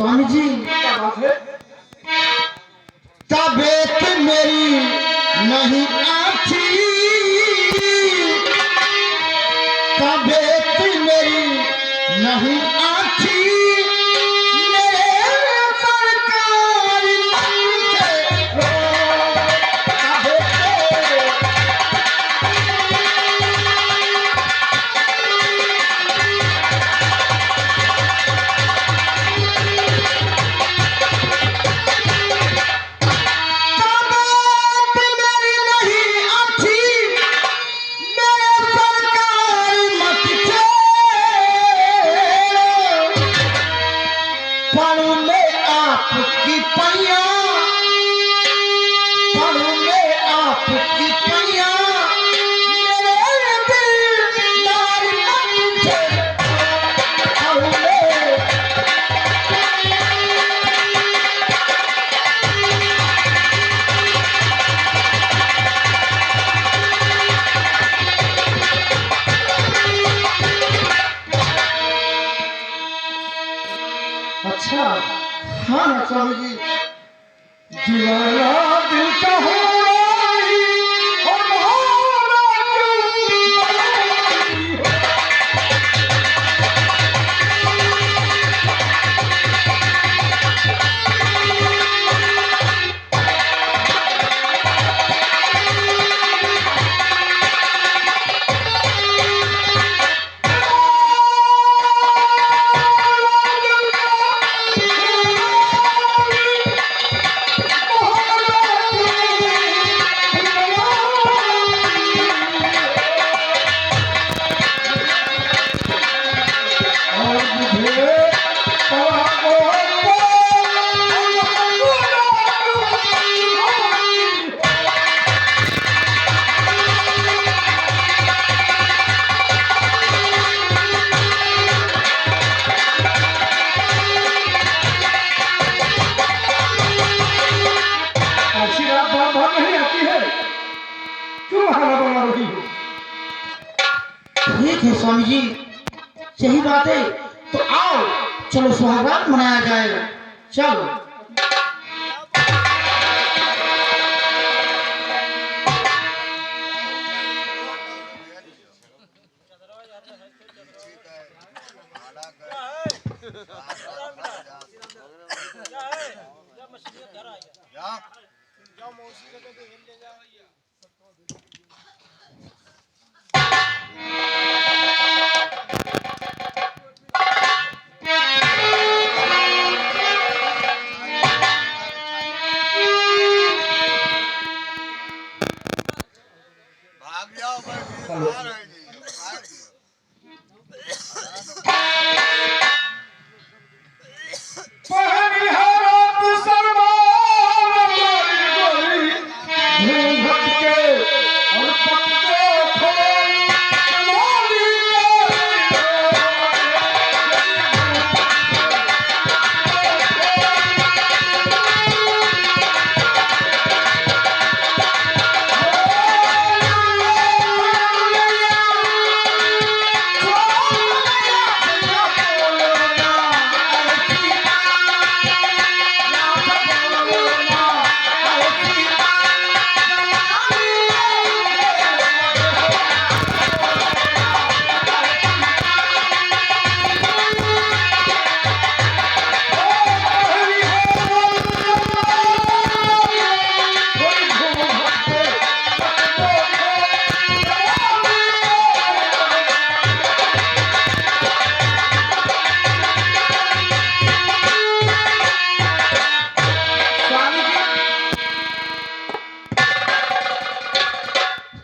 स्वामी जी क्या बात है? तबीयत मेरी नहीं अच्छी, तबीयत मेरी नहीं अच्छी, मेरे सरकारी अच्छा हाँ ना स्वामी जी दीवाना दिल का हो और ठीक है स्वामी जी, सही बात है। तो आओ चलो सुहागरात मनाया जाएगा। चलो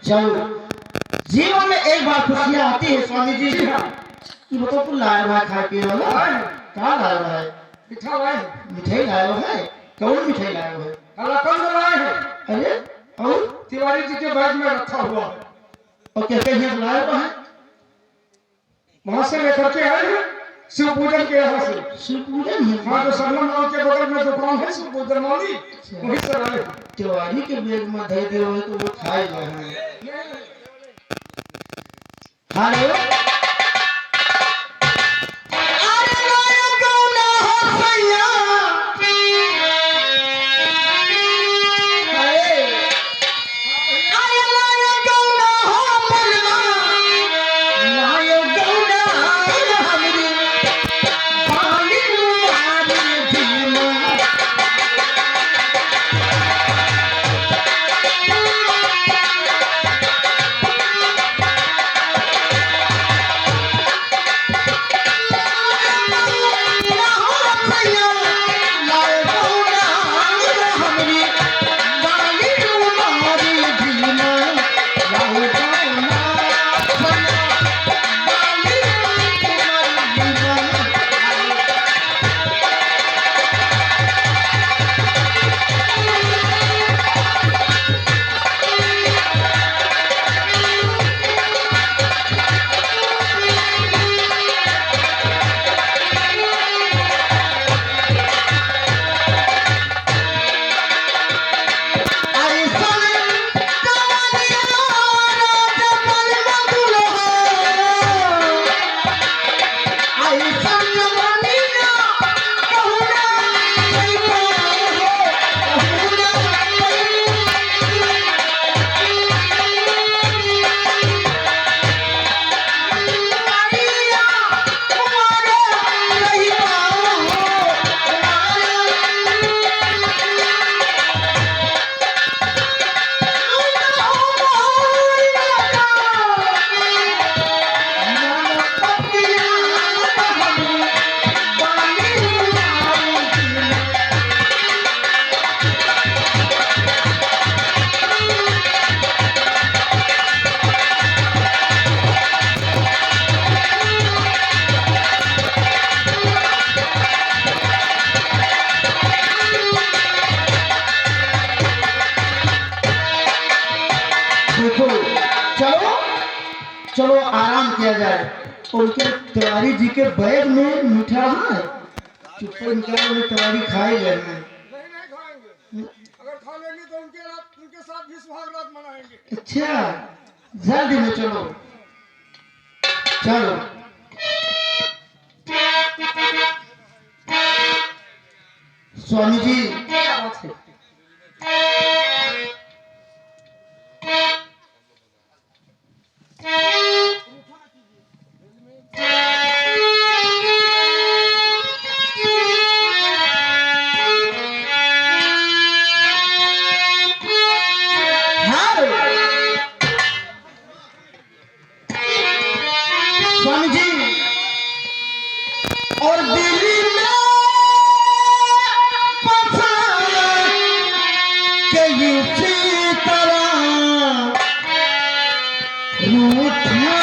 चलो जीवन में एक बार खुशियाँ आती है स्वामी जी। कि बताओ तू लाया हुआ खाए पिए वाला कहाँ लाया हुआ है? मिठाई लाया हुआ है। कौन मिठाई लाया हुआ है? कलाकंद लाए हैं। अरे और तिवारी जी के बैग में रखा हुआ है। और क्या क्या लाया हुआ है? वहां से लेकर के आए हैं शिव पूजन के यहाँ से। शिव पूजन है? हाँ, जो सरलम गाँव के बगल में दुकान है शिव पूजन वाली, वहीं से लाए। तिवारी के बैग में दे दिए हुए तो वो खाएगा। हेलो आराम किया जाए। उनके तिवारी जी के बैग में मीठा है, चुप्पे निकाल में तिवारी खाए गए हैं। नहीं खाएंगे, अगर खा लेंगे तो उनके साथ भी सुहाग रात मनाएंगे। अच्छा, जल्दी में चलो चलो। स्वामी जी क्या बात है? स्वामी जी और दिल्ली में के इसी तरह रूठा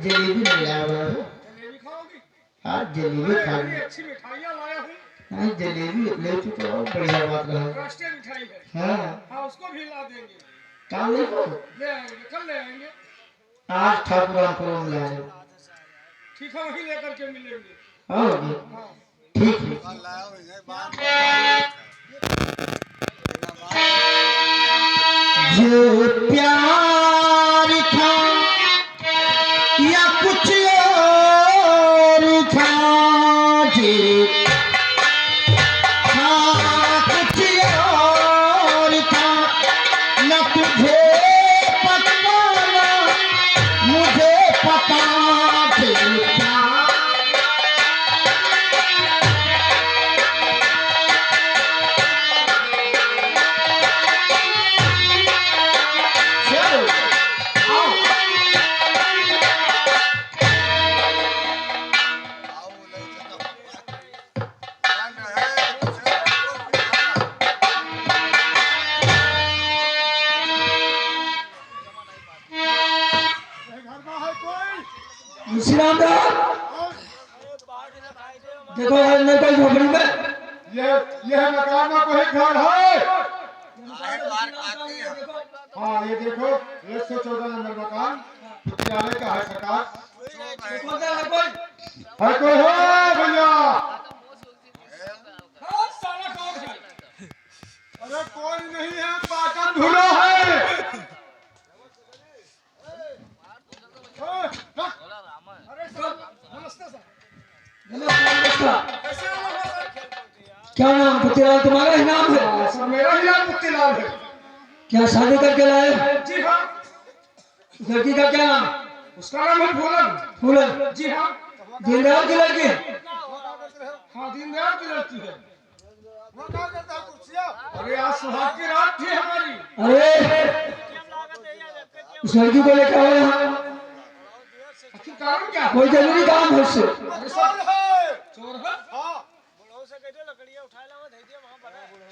जलेबी नहीं लाया हुआ है। जलेबी खाओगी? हाँ जलेबी खा इतनी अच्छी मिठाइयाँ लाया हूँ। नहीं जलेबी ले तो और बढ़िया बात रहा। राष्ट्रीय मिठाई है। हाँ हाँ उसको भी ला देंगे। काम नहीं करो, ले आएंगे, कल ले आएंगे। आज ठाकुर को मिला है। ठीक है वहीं लेकर के मिलेंगे। हाँ ठीक है। जो प्यार था या कुछ और था, जी हाँ कुछ और था, न तुझे पता न मुझे पता चलता। श्रीराम देखो यार नहीं कोई झोपड़ी में ये मकान में कोई घर है? हाँ ये देखो 114 नंबर मकान विद्यालय का है सरकार। है कोई हो भैया? अरे कोई नहीं है, पाटन धुलो है। क्या नाम पुतीलाल तुम्हारा ही नाम है? हाँ, सब मेरा ही नाम पुतीलाल है। क्या शादी करके लाए? जी हाँ। लड़की का क्या नाम? उसका नाम है फूलन। फूलन। जी हाँ। दीनदयाल की लड़की? हाँ, दीनदयाल की लड़की है। अरे आज सुहाग की रात थी हमारी। अरे उस लड़की को लेकर आए यहाँ, आखिर कारण क्या है? कोई जरूरी काम है उससे। अरे सब चोर है।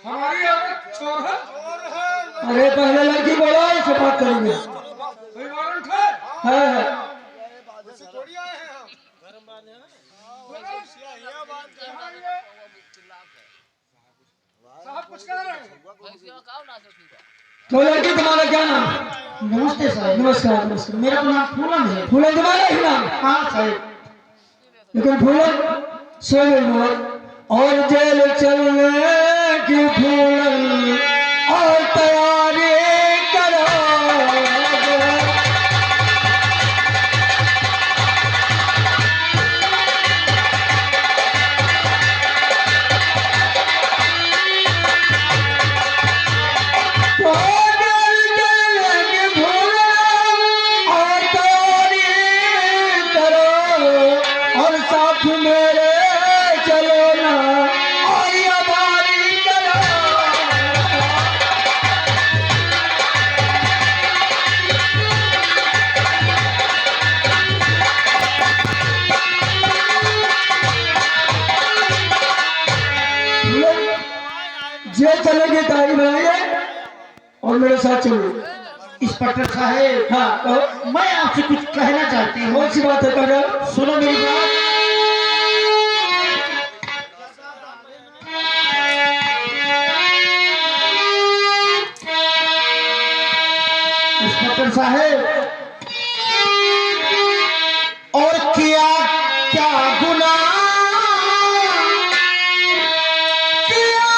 हमारी औरत चोर है। अरे पहले लड़की बोलो, उससे बात करेंगे। कोई वारंट है? है। साहब कुछ कह रहे हैं। तो लड़की तुम्हारा क्या नाम? नमस्ते साहब। नमस्कार नमस्कार। मेरा तो नाम फूलन है। फूलन तुम्हारा ही नाम? हाँ साहब। लेकिन फूलन सुन और जेल चलने की फूलन और तैयारी करो। साथ मेरे चलो ना और ये बारी करो। जे चलेगी तारी बनाइए और मेरे साथ चलो। इंस्पेक्टर साहब, हाँ तो मैं आपसे कुछ कहना चाहती हूँ। कौन सी बात है करो? सुनो मेरी बात। इंस्पेक्टर साहब, और किया क्या गुनाह किया,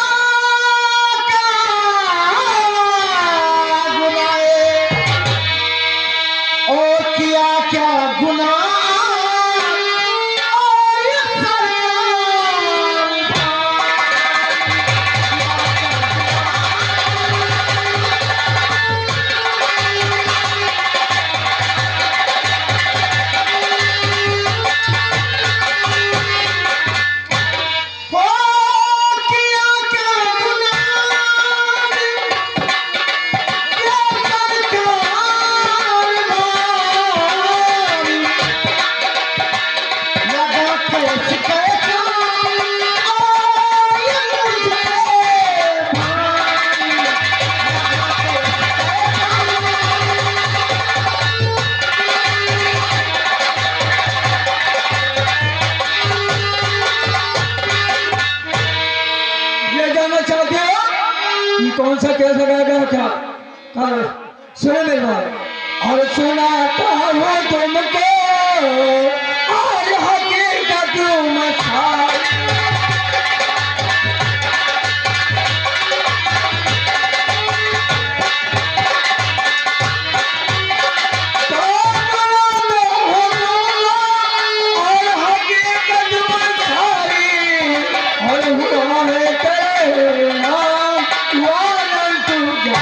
क्या गुनाह, और किया क्या गुनाह, और ये हो किया क्या गुनाह, ये सरकार लगा के शिकायत, और ये मुझे ये जानना चाहते हो कि कौन सा केस लगाया गया क्या? सुने मेरे भाई, और सुनाता हूँ तुमको और हकीकत मसाल। तो और हकीकत मसाली और हुआ है तेरे नाम वारन तुझा।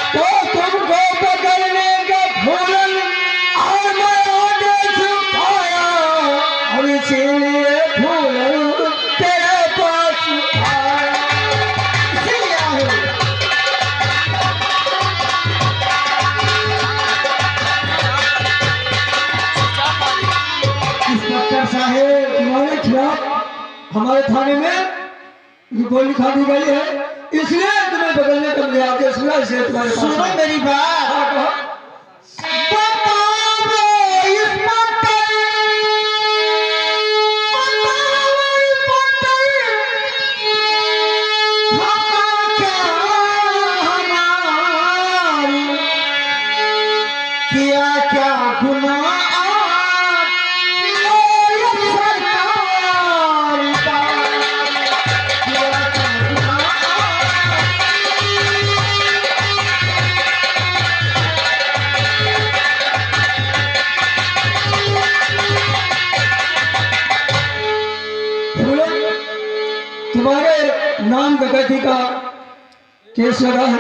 तो तुमको पकड़ने का फूलन और मैं आदेश पाया, और इसीलिए फूलन तेरे पास आया। इसीलिए आए। इंस्पेक्टर साहब, तुम्हारे खिलाफ हमारे थाने में रिपोर्ट लिखा दी गई है, इसलिए तुम्हें बदलने का मुझे आदेश मिला, इसलिए तुम्हारे पास सुनो आया। मेरी बात। हाँ, कहो। बताओ इंस्पेक्टर, बताओ क्या हमारी, किया क्या गुनाह, और ये सरकार का, किया क्या गुनाह, नाम डकैती का केस लगा है।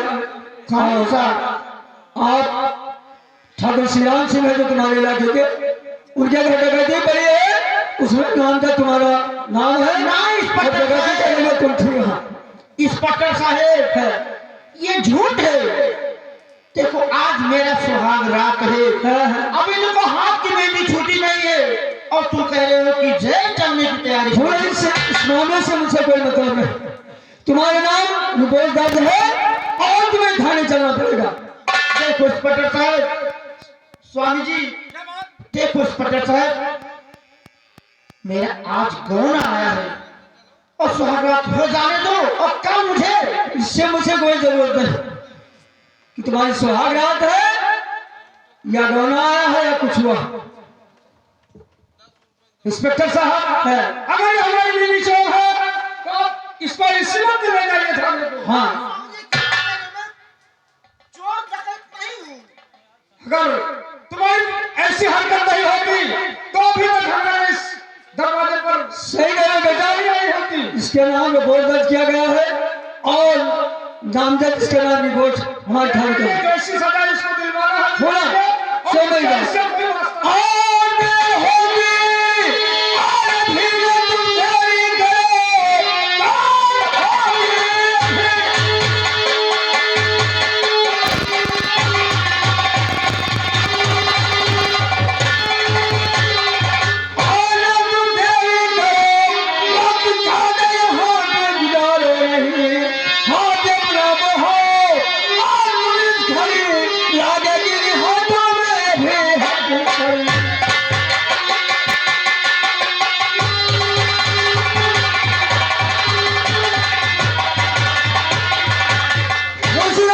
कौन सा? आप ठाकुर श्री राम सिंह है जो तुम्हारे इलाके के, उनके घर डकैती पड़ी है, उसमें नाम का तुम्हारा नाम है ना, इस पर और डकैती करने में तुम ठीक हो। इंस्पेक्टर साहेब है ये झूठ है। देखो आज मेरा सुहाग रात है, अभी देखो हाथ की मेहंदी छूटी नहीं है और तू कह रहे हो कि जेल चलने की तैयारी कर रहे हो। इस मामले से मुझसे कोई मतलब नहीं। तुम्हारे नाम रिपोर्ट दर्ज है और तुम्हें थाने चलना पड़ेगा। देखो इंस्पेक्टर साहब, स्वामी जी देखो इंस्पेक्टर साहब, मेरा आज गौना आया है और सुहाग रात हो जाने दो और कल मुझे इससे मुझे कोई जरूरत नहीं कि तुम्हारी सुहाग रात है या गौना आया है या कुछ हुआ। इंस्पेक्टर साहब, है अगर हमारी बीवी चोर है तो आप इस पर इसी वक्त ले जाइए थाने को। हाँ, अगर तुम्हारी ऐसी हरकत नहीं होती तो अभी तक हमें इस दरवाजे पर सही गया बेटा, नहीं होती। इसके नाम रिपोर्ट दर्ज किया गया है और नामजद इसके नाम रिपोर्ट हमारे थाने का है। कैसी सजा इसको दिलवाना है बोला, सो गई बात। सब के वास्ते। और मैं होगी, और फिर तुम तेरी करो, और होगी। और तुम तेरी करो, वक्त ज्यादा यहाँ पे गुजारो नहीं, हाथ बराबर हो, और पुलिस खड़ी लागेगी हाथों में भी हाथ खड़ी। मुझे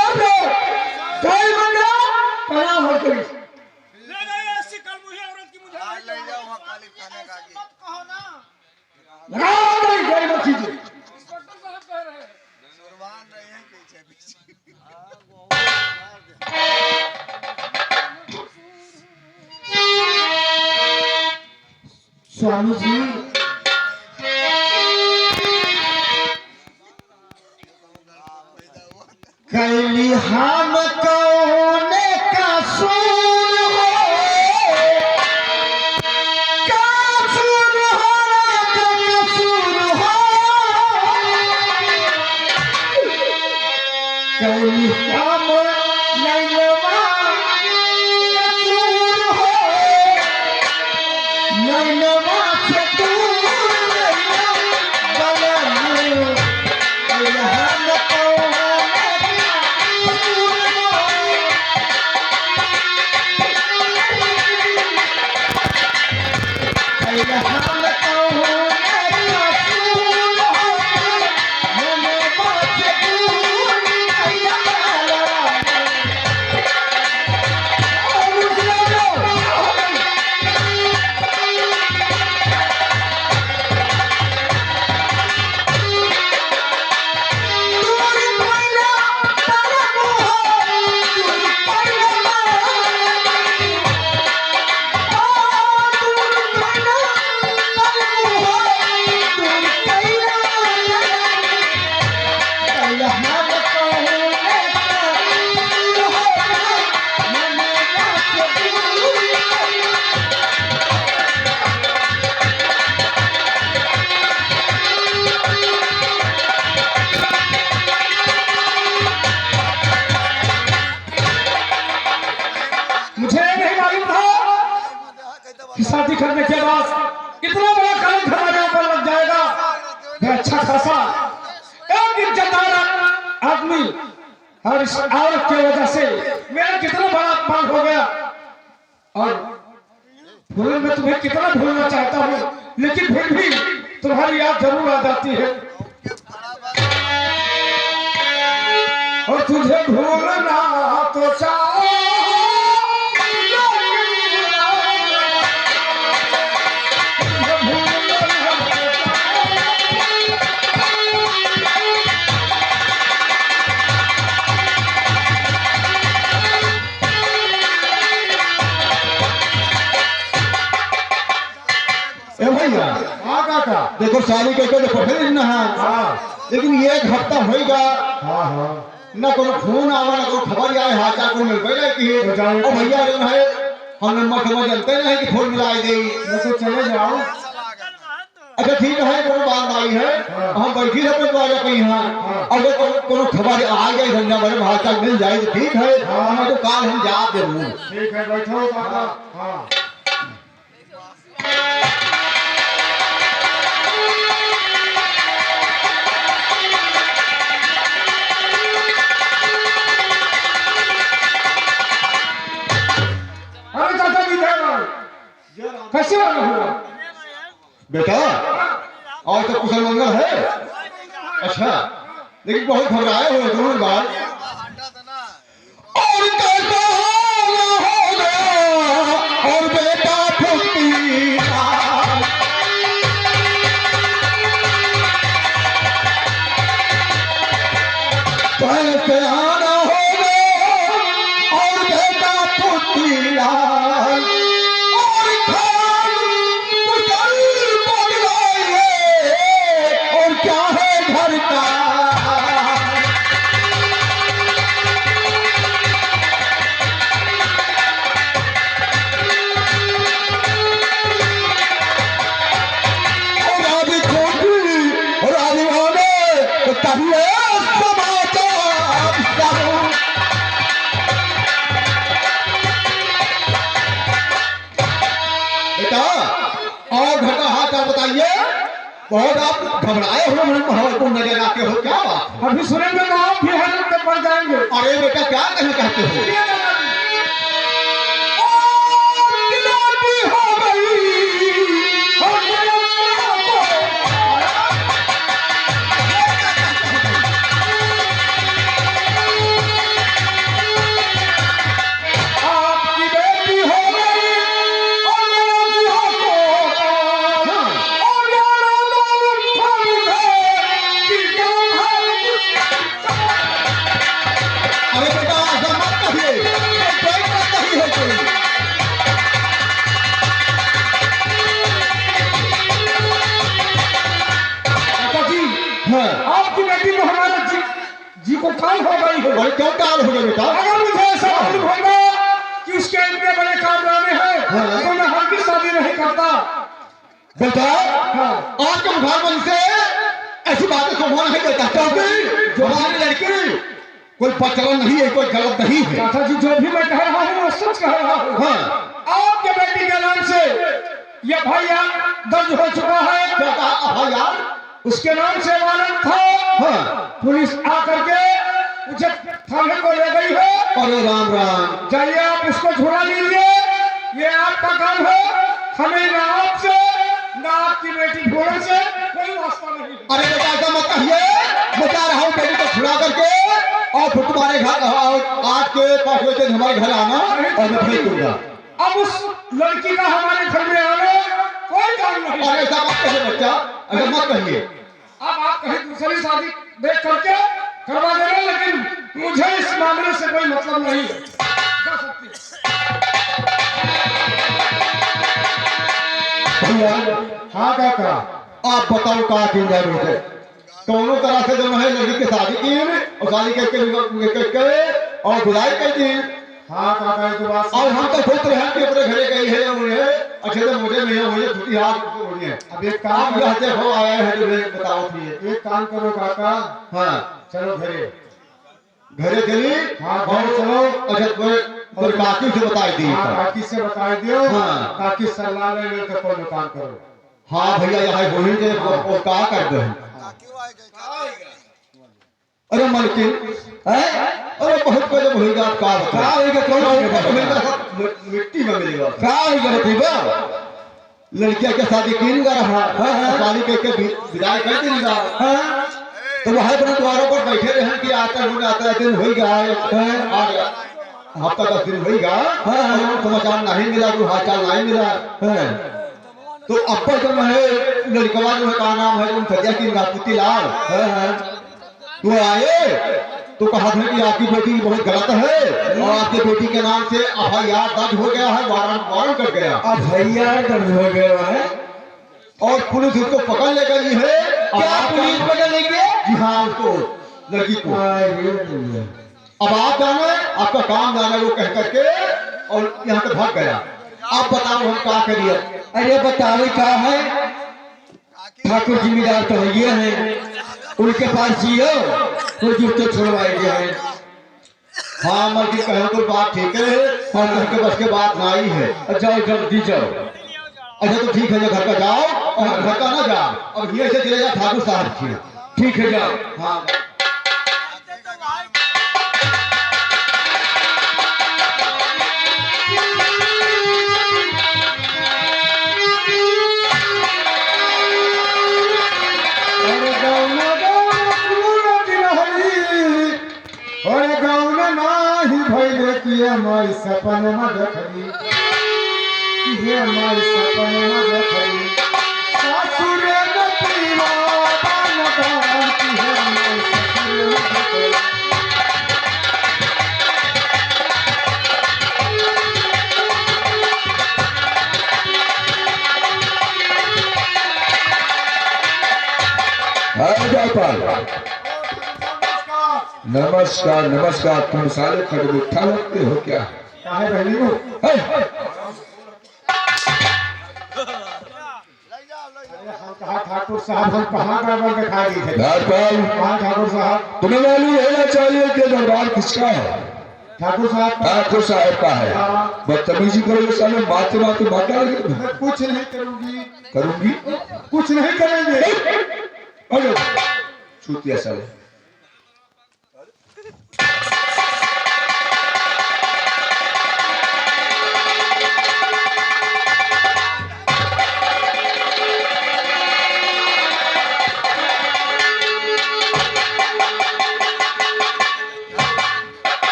कई बंदा पड़ा हो करी ले जाइए ऐसी कलमुही औरत की मुझे हाँ, ले जाओ वहाँ काली खाने का आगे। लगाओ नहीं जय मत कीजिए। इंस्पेक्टर साहब कह रहे हैं। सुरबान रहे हैं पीछे पीछे। स्वामी जी कैली हम कौन कसूर हो, कसूर हो, कसूर हो, कैली हम नैनवा कसूर हो, नैनवा से दूर नैना बलम, कैली हम कौन कसूर हो। मुझे नहीं मालूम था कि शादी करने के बाद इतना बड़ा कलंक हमारे ऊपर लग जाएगा। मैं अच्छा खासा एक इज्जतदार आदमी और इस औरत की वजह से मेरा कितना बड़ा अपमान हो गया। और भूल मैं तुम्हें कितना भूलना चाहता हूँ, लेकिन फिर भी तुम्हारी याद जरूर आ जाती है। और तुझे भूलना तो चाहो ए भैया हाँ काका, देखो साली के देखो फिर ना हाँ लेकिन ये एक हफ्ता होएगा हाँ हाँ ना कोनो फोन आवा ना कोनो खबर आए हाचा को मिल गई कि तो जाओ। ओ भैया जो है हम नंबर समझ जानते नहीं कि फोन मिला दे। तो चले जाओ। अच्छा ठीक है कोनो बात आई है हम बैठी रहे अपने द्वारा कहीं यहाँ अगर कोनो खबर आ जाए धंधा मेरे हाचा मिल जाए तो ठीक है हमें तो काल हम जा जरूर। ठीक है बैठो काका। हाँ अरे चाचा जी कैसे वाला हुआ? बेटा और तो कुशल मंगल है। अच्छा लेकिन बहुत घबराए हुए जरूर बात हटा था ना और कैसा होगा और बेटा फुटीला कैसे आना होगा और बेटा फुटीला और और क्या है घर का और आदि छोटी और आदि वाले तो तभी समाचार सब बेटा और घर का हाथ आप बताइए बहुत आप घबराए हुए मन को नजर आते हो क्या बात? अभी सुनेंगे तो आप भी हैरत में पड़ जाएंगे। अरे बेटा क्या कहना चाहते हो? हो गई आपकी बेटी हो गई और मेरा और यारो मालूम कि क्या है। अरे बेटा ऐसा मत कहिए कोई बात नहीं है कोई। चाचा जी हाँ आपकी बेटी को हमारे जी को काल हो गई है। अरे क्यों काल हो गया बेटा? अगर मुझे ऐसा मालूम होगा कि उसके इतने बड़े कारनामे हैं तो मैं हर की शादी नहीं करता। बेटा हाँ आज के मुखारबन से ऐसी बातें शोभा नहीं देता क्योंकि जो हमारी लड़की कोई पचलन नहीं है कोई गलत नहीं है। चाचा जी जो भी मैं कह रहा हूँ वो सच कह रहा हूँ। हाँ आपके बेटी के नाम से यह भैया दर्ज हो चुका है। क्या कहा भैया? उसके नाम से वारंट था। हाँ पुलिस आकर के मुझे थाने को ले गई है। अरे राम राम जाइए आप इसको छुड़ा लीजिए, ये आपका काम है। हमें ना आपसे ना आपकी बेटी घोड़े से कोई वास्ता नहीं। अरे बेटा ऐसा मत कहिए बता रहा हूँ बेटी को छुड़ा करके और फिर तुम्हारे घर आज के 5 बजे हमारे घर आना और मैं भेज दूंगा। अब उस लड़की का हमारे घर में आने कोई काम नहीं। अरे ऐसा मत कहिए बच्चा ऐसा मत कहिए। अब आप कहीं दूसरी शादी देख करके करवा देना, लेकिन मुझे इस मामले से कोई मतलब नहीं है। जा सकती भैया हाँ काका आप बताओ कहा क्यों जा रहे थे? दोनों तरह से जो है लड़की की शादी की और शादी करके और बुलाई कर दी। हाँ काका ये तो बात और हम तो सोच रहे हैं कि अपने घरे गई है उन्हें अच्छे से मुझे छुट्टी हाथ होनी है। अब एक आप काम यहाँ देखो आया है तो बताओ फिर। एक काम करो काका, हाँ चलो घरे। घरे चली हाँ, और घरे चलो। अच्छा कोई काकी से बताई दी हाँ काकी से बता दियो। हाँ। काकी सलाह ले लेकर कोई काम करो। हाँ भैया यहाँ बोली थे वो कहा कर दो। क्यों आए गए कहाँ गए? अरे मलकिन अरे बहुत कोई जब होगा आप का बता मिट्टी में मिलेगा क्या होगा लड़किया के शादी की रहा शादी करके विदाई कर देगा। तो वह अपने द्वारों पर बैठे रहे कि आता दिन हो गया आ गया हफ्ता 10 दिन हो गया समाचार नहीं मिला कोई हालचाल नहीं मिला। तो अब जो है लड़कवा जो है का नाम है तुम सजा की राजपूती लाल तो आए तो कहा था कि आपकी बेटी बहुत गलत है और आपकी बेटी के नाम से एफआईआर दर्ज हो गया है वारंट कर गया। एफआईआर दर्ज हो गया है और पुलिस उसको पकड़ ले गई है। क्या पुलिस पकड़ लेंगे? जी हाँ उसको, लड़की को। अब आप जाने, आपका काम जाने वो कह करके और यहाँ से भाग गया। आप बताओ हम क्या करिए? अरे बतावे क्या है, ठाकुर जिम्मेदार तो ये है, उनके पास जियो तो जूते छुड़वाए गए। हाँ मर्जी कहे तो बात ठीक है, और उनके बस के बात ना ही है। जाओ जल्दी जाओ। अच्छा तो ठीक है, जो घर का जाओ और घर का ना जाओ, और ये से चले जाओ ठाकुर साहब की। ठीक है जाओ। हाँ हमारी सपन में देखली, ये हमारी सपन में देखली, सासुर न पीवा बन बान की है हमारी सपन में देखली। नमस्कार नमस्कार, तुम सारे खड़े उठा लगते हो क्या? काहे बहनी को? कहा ठाकुर साहब हम कहाँ गड़बड़ दिखाई दी थे? कहाँ ठाकुर साहब? तुम्हें मालूम होना चाहिए कि दरबार किसका है? ठाकुर साहब ठाकुर साहब का है। बदतमीजी करोगे साले, माते माते माता मैं कुछ नहीं करूंगी, करूंगी, कुछ नहीं करेंगे। अरे छूतिया साले।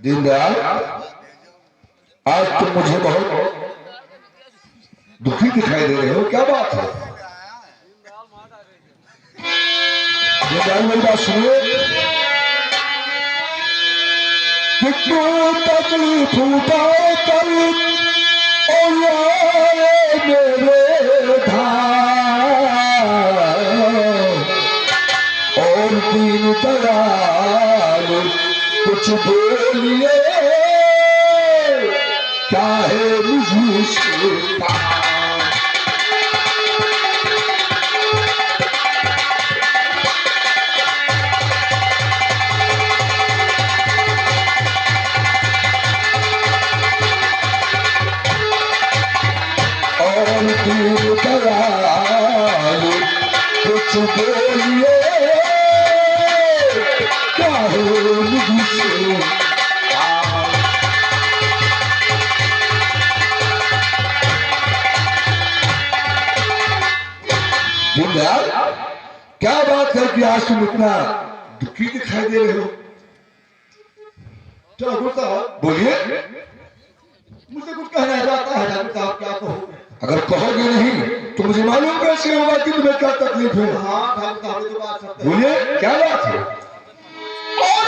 दीनदयाल, आज तुम मुझे बहुत दुखी दिखाई दे रहे हो, क्या बात है? दीनदयाल मेरी बात सुनिए। कितनी तकलीफ उठाए कल मेरे धाम, और दीनदयाल कुछ बोलिए, क्या है मुझसे और दीनदयाल कुछ बोलिए, क्या है मुझसे दीनदयाल, क्या बात है कि आज तुम इतना दुखी दिखाई दे रहे हो? ठाकुर साहब बोलिए। मुझे कुछ कहना चाहता है ठाकुर साहब, क्या कहूँ? अगर कहोगे नहीं तो मुझे मालूम कैसे होगा कि तुम्हें क्या तकलीफ है? हाँ ठाकुर साहब की बात सत्य है। बोलिए, क्या बात है? और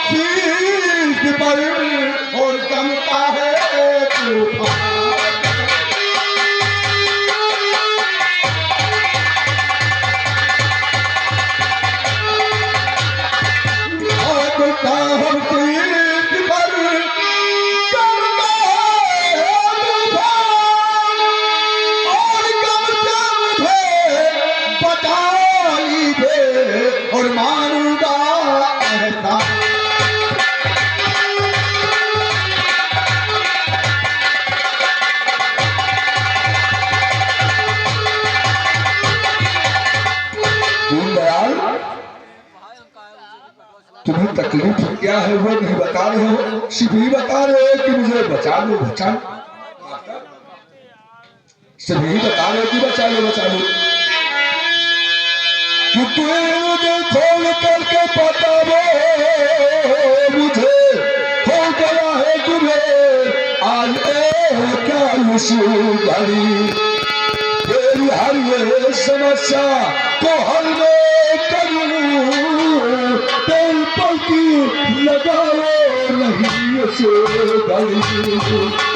शीश पर और चमका है तूफान। और मारूंगा ऐसा। दीनदयाल, तुम्हें तकलीफ क्या है वो नहीं बता रहे हो, सिर्फ ही बता रहे हो कि मुझे बचा लो बचा लो, सिर्फ ही बता रहे हो कि बचा लो बचा लो। कि तुम्हें मुझे खोल करके बताओ, मुझे हो गया है तुम्हें आज क्या घड़ी, तेरी हर ये समस्या को हल में करूं, तेरी पलकी लगाओ रही से गली